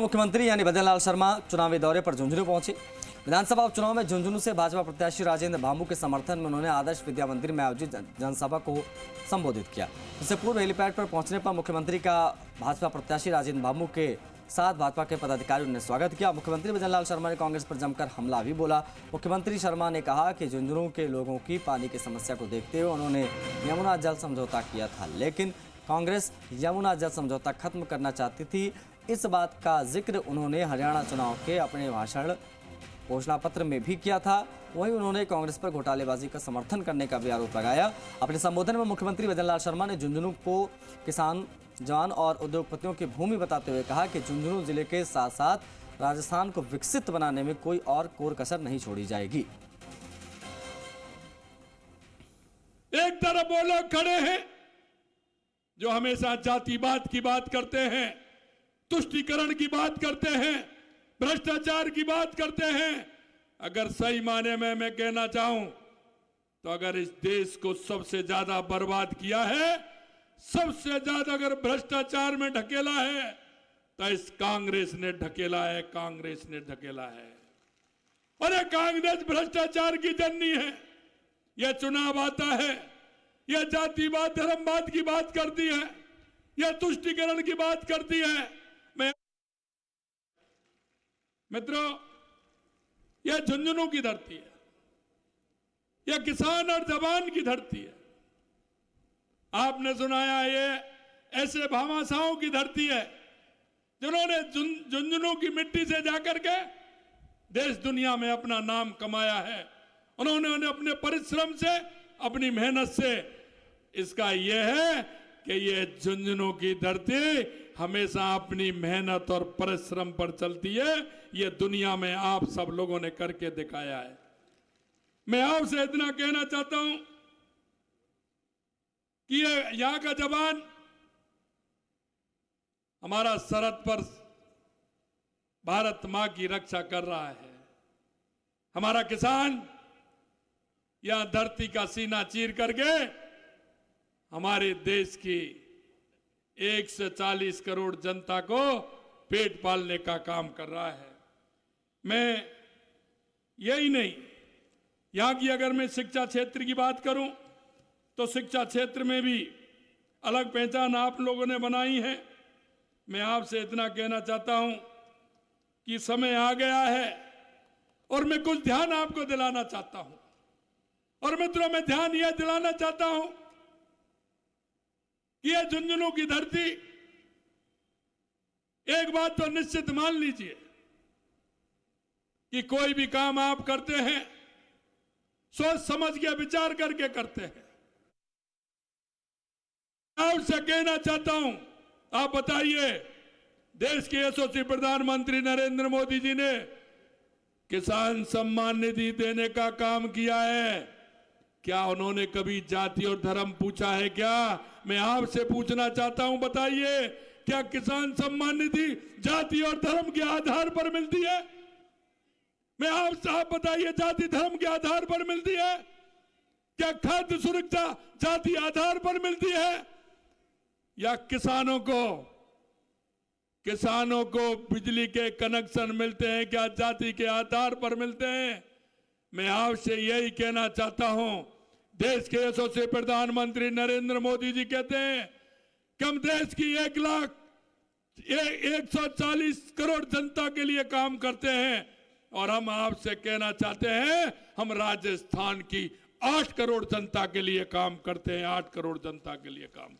मुख्यमंत्री यानी भजनलाल शर्मा चुनावी दौरे पर झुंझुनू पहुंचे। विधानसभा उपचुनाव में झुंझुनू से भाजपा प्रत्याशी राजेंद्र भामू के समर्थन में उन्होंने आदर्श विद्या मंदिर में आयोजित जनसभा को संबोधित किया। इससे पूर्व हेलीपैड पर पहुंचने पर मुख्यमंत्री का भाजपा प्रत्याशी राजेंद्र भामू के साथ भाजपा के पदाधिकारियों ने स्वागत किया। मुख्यमंत्री भजनलाल शर्मा ने कांग्रेस पर जमकर हमला भी बोला। मुख्यमंत्री शर्मा ने कहा कि झुंझुनू के लोगों की पानी की समस्या को देखते हुए उन्होंने यमुना जल समझौता किया था, लेकिन कांग्रेस यमुना जल समझौता खत्म करना चाहती थी। इस बात का जिक्र उन्होंने हरियाणा चुनाव के अपने भाषण घोषणा पत्र में भी किया था। वहीं उन्होंने कांग्रेस पर घोटालेबाजी का समर्थन करने का भी आरोप लगाया। अपने संबोधन में मुख्यमंत्री भजनलाल शर्मा ने झुंझुनू को किसान, जवान और उद्योगपतियों की भूमि बताते हुए कहा कि झुंझुनू जिले के साथ साथ राजस्थान को विकसित बनाने में कोई और कोर कसर नहीं छोड़ी जाएगी। एक तरफ वो लोग खड़े हैं जो हमेशा जातिवाद की बात करते हैं, तुष्टीकरण की बात करते हैं, भ्रष्टाचार की बात करते हैं। अगर सही माने में मैं कहना चाहूं तो अगर इस देश को सबसे ज्यादा बर्बाद किया है, सबसे ज्यादा अगर भ्रष्टाचार में ढकेला है तो इस कांग्रेस ने ढकेला है, कांग्रेस ने ढकेला है। और ये कांग्रेस भ्रष्टाचार की जननी है। यह चुनाव आता है, यह जातिवाद धर्मवाद की बात करती है, यह तुष्टीकरण की बात करती है। मित्रों, यह झुंझुनू की धरती है, यह किसान और जवान की धरती है। आपने सुनाया ये ऐसे भामाशाहों की धरती है जिन्होंने झुंझुनू की मिट्टी से जाकर के देश दुनिया में अपना नाम कमाया है। उन्होंने अपने परिश्रम से, अपनी मेहनत से। इसका यह है कि ये झुंझुनू की धरती हमेशा अपनी मेहनत और परिश्रम पर चलती है। ये दुनिया में आप सब लोगों ने करके दिखाया है। मैं आपसे इतना कहना चाहता हूं कि ये यहां का जवान हमारा सरहद पर भारत मां की रक्षा कर रहा है। हमारा किसान यहां धरती का सीना चीर करके हमारे देश की 140 करोड़ जनता को पेट पालने का काम कर रहा है। मैं यही नहीं, यहां की अगर मैं शिक्षा क्षेत्र की बात करूं तो शिक्षा क्षेत्र में भी अलग पहचान आप लोगों ने बनाई है। मैं आपसे इतना कहना चाहता हूं कि समय आ गया है और मैं कुछ ध्यान आपको दिलाना चाहता हूं। और मित्रों, मैं ध्यान यह दिलाना चाहता हूं कि यह झुंझुनू की धरती, एक बात तो निश्चित मान लीजिए कि कोई भी काम आप करते हैं सोच समझ के विचार करके करते हैं। आपसे कहना चाहता हूं, आप बताइए, देश के यशस्वी प्रधानमंत्री नरेंद्र मोदी जी ने किसान सम्मान निधि देने का काम किया है। क्या उन्होंने कभी जाति और धर्म पूछा है? क्या मैं आपसे पूछना चाहता हूं, बताइए, क्या किसान सम्मान निधि जाति और धर्म के आधार पर मिलती है? मैं आप बताइए, जाति धर्म के आधार पर मिलती है? क्या खाद्य सुरक्षा जाति आधार पर मिलती है? या किसानों को बिजली के कनेक्शन मिलते हैं, क्या जाति के आधार पर मिलते हैं? मैं आपसे यही कहना चाहता हूं, देश के यशस्वी प्रधानमंत्री नरेंद्र मोदी जी कहते हैं कि हम देश की 140 करोड़ जनता के लिए काम करते हैं। और हम आपसे कहना चाहते हैं, हम राजस्थान की 8 करोड़ जनता के लिए काम करते हैं, 8 करोड़ जनता के लिए काम